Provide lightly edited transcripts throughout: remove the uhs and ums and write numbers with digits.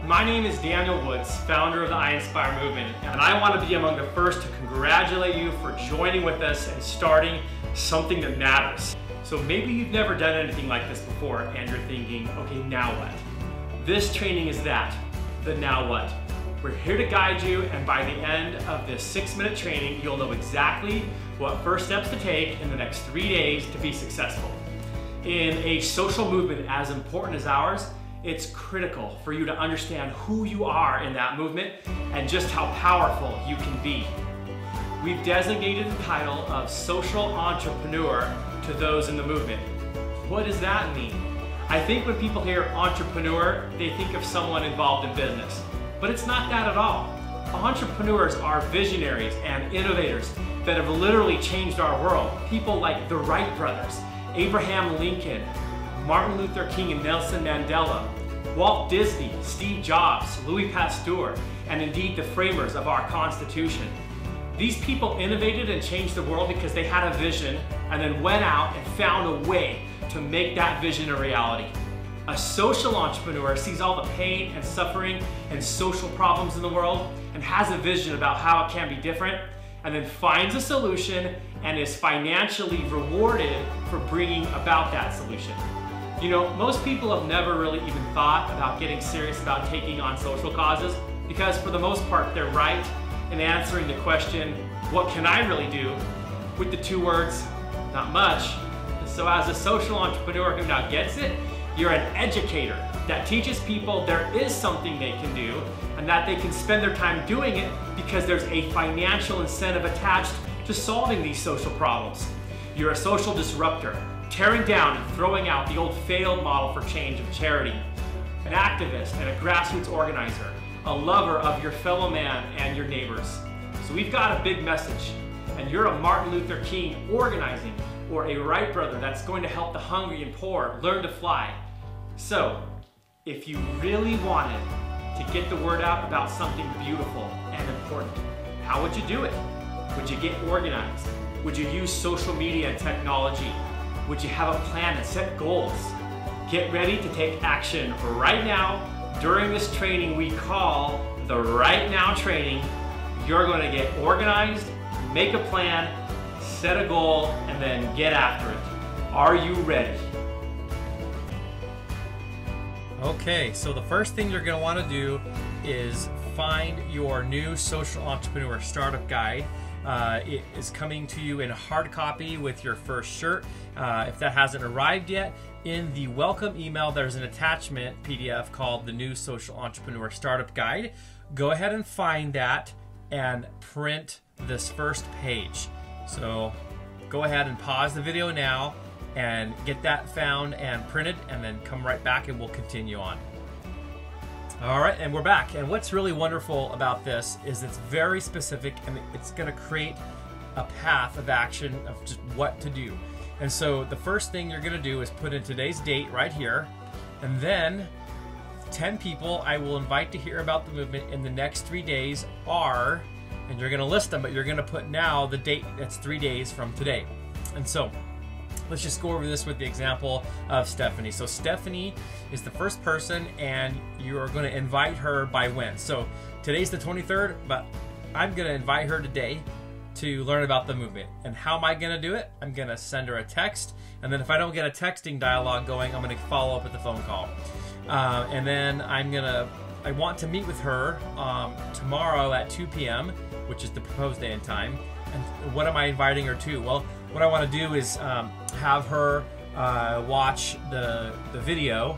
My name is Daniel Woods, founder of the I Inspire movement, and I want to be among the first to congratulate you for joining with us and starting something that matters. So maybe you've never done anything like this before and you're thinking, okay, now what? This training is that, the now what. We're here to guide you, and by the end of this 6-minute training, you'll know exactly what first steps to take in the next 3 days to be successful. In a social movement as important as ours, it's critical for you to understand who you are in that movement and just how powerful you can be. We've designated the title of social entrepreneur to those in the movement. What does that mean? I think when people hear entrepreneur, they think of someone involved in business. But it's not that at all. Entrepreneurs are visionaries and innovators that have literally changed our world. People like the Wright brothers, Abraham Lincoln, Martin Luther King and Nelson Mandela, Walt Disney, Steve Jobs, Louis Pasteur, and indeed the framers of our Constitution. These people innovated and changed the world because they had a vision and then went out and found a way to make that vision a reality. A social entrepreneur sees all the pain and suffering and social problems in the world and has a vision about how it can be different, and then finds a solution and is financially rewarded for bringing about that solution. You know, most people have never really even thought about getting serious about taking on social causes because for the most part they're right in answering the question, what can I really do? With the 2 words, not much. So as a social entrepreneur who now gets it, you're an educator that teaches people there is something they can do and that they can spend their time doing it because there's a financial incentive attached to solving these social problems. You're a social disruptor, tearing down and throwing out the old failed model for change of charity, an activist and a grassroots organizer, a lover of your fellow man and your neighbors. So we've got a big message, and you're a Martin Luther King organizing or a Wright brother that's going to help the hungry and poor learn to fly. So, if you really wanted to get the word out about something beautiful and important, how would you do it? Would you get organized? Would you use social media and technology? Would you have a plan and set goals? Get ready to take action right now. During this training we call the Right Now training. You're going to get organized, make a plan, set a goal, and then get after it. Are you ready? Okay, so the first thing you're going to want to do is find your new social entrepreneur startup guide. It is coming to you in hard copy with your first shirt. If that hasn't arrived yet, in the welcome email there's an attachment PDF called the new social entrepreneur startup guide. Go ahead and find that and print this first page. So go ahead and pause the video now and get that found and printed, and then come right back and we'll continue on. All right, and we're back. And what's really wonderful about this is it's very specific and it's gonna create a path of action of just what to do. And so the first thing you're gonna do is put in today's date right here, and then 10 people I will invite to hear about the movement in the next 3 days are, and you're gonna list them, but you're gonna put now the date that's 3 days from today. And so let's just go over this with the example of Stephanie. So Stephanie is the first person, and you are going to invite her by when? So today's the 23rd, but I'm going to invite her today to learn about the movement. And how am I going to do it? I'm going to send her a text, and then if I don't get a texting dialogue going, I'm going to follow up with a phone call. And then I want to meet with her tomorrow at 2 p.m., which is the proposed day and time. And what am I inviting her to? Well, what I want to do is have her watch the video,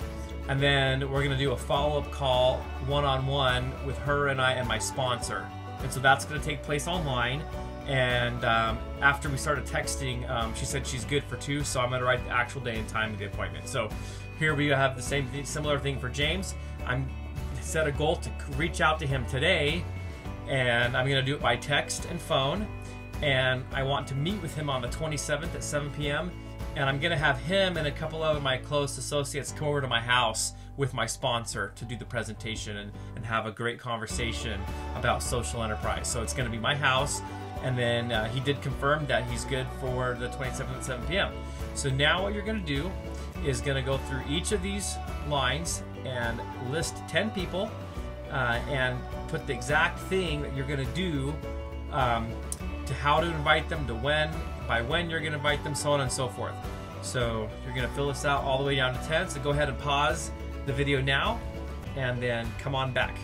and then we're going to do a follow-up call one-on-one with her and I and my sponsor. And so that's going to take place online. And after we started texting, she said she's good for 2, so I'm going to write the actual day and time of the appointment. So here we have the similar thing for James. I'm set a goal to reach out to him today, and I'm going to do it by text and phone. And I want to meet with him on the 27th at 7 p.m. And I'm going to have him and a couple of my close associates come over to my house with my sponsor to do the presentation and have a great conversation about social enterprise. So it's going to be my house, and then he did confirm that he's good for the 27th at 7 p.m. So now what you're going to do is going to go through each of these lines and list 10 people and put the exact thing that you're going to do, to how to invite them, to when, by when you're going to invite them, so on and so forth. So you're going to fill this out all the way down to 10. So go ahead and pause the video now and then come on back.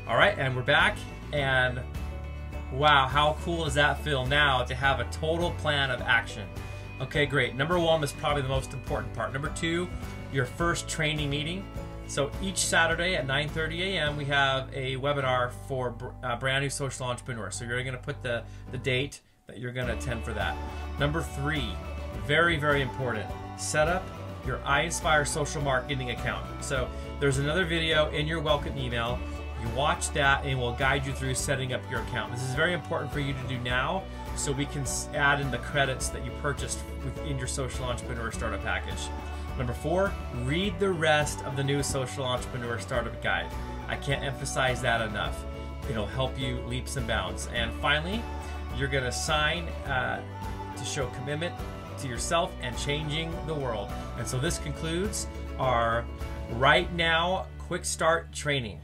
All right, and we're back, and wow, how cool does that feel now to have a total plan of action? Okay, great. Number one was probably the most important part. Number two, your first training meeting. So each Saturday at 9:30 a.m. we have a webinar for brand new social entrepreneurs. So you're going to put the date that you're going to attend for that. Number three, very, very important, set up your iInspire social marketing account. So there's another video in your welcome email. You watch that and we'll guide you through setting up your account. This is very important for you to do now so we can add in the credits that you purchased within your social entrepreneur startup package. Number four, read the rest of the new social entrepreneur startup guide. I can't emphasize that enough. It'll help you leaps and bounds. And finally, you're gonna sign to show commitment to yourself and changing the world. And so this concludes our Right Now Quick Start training.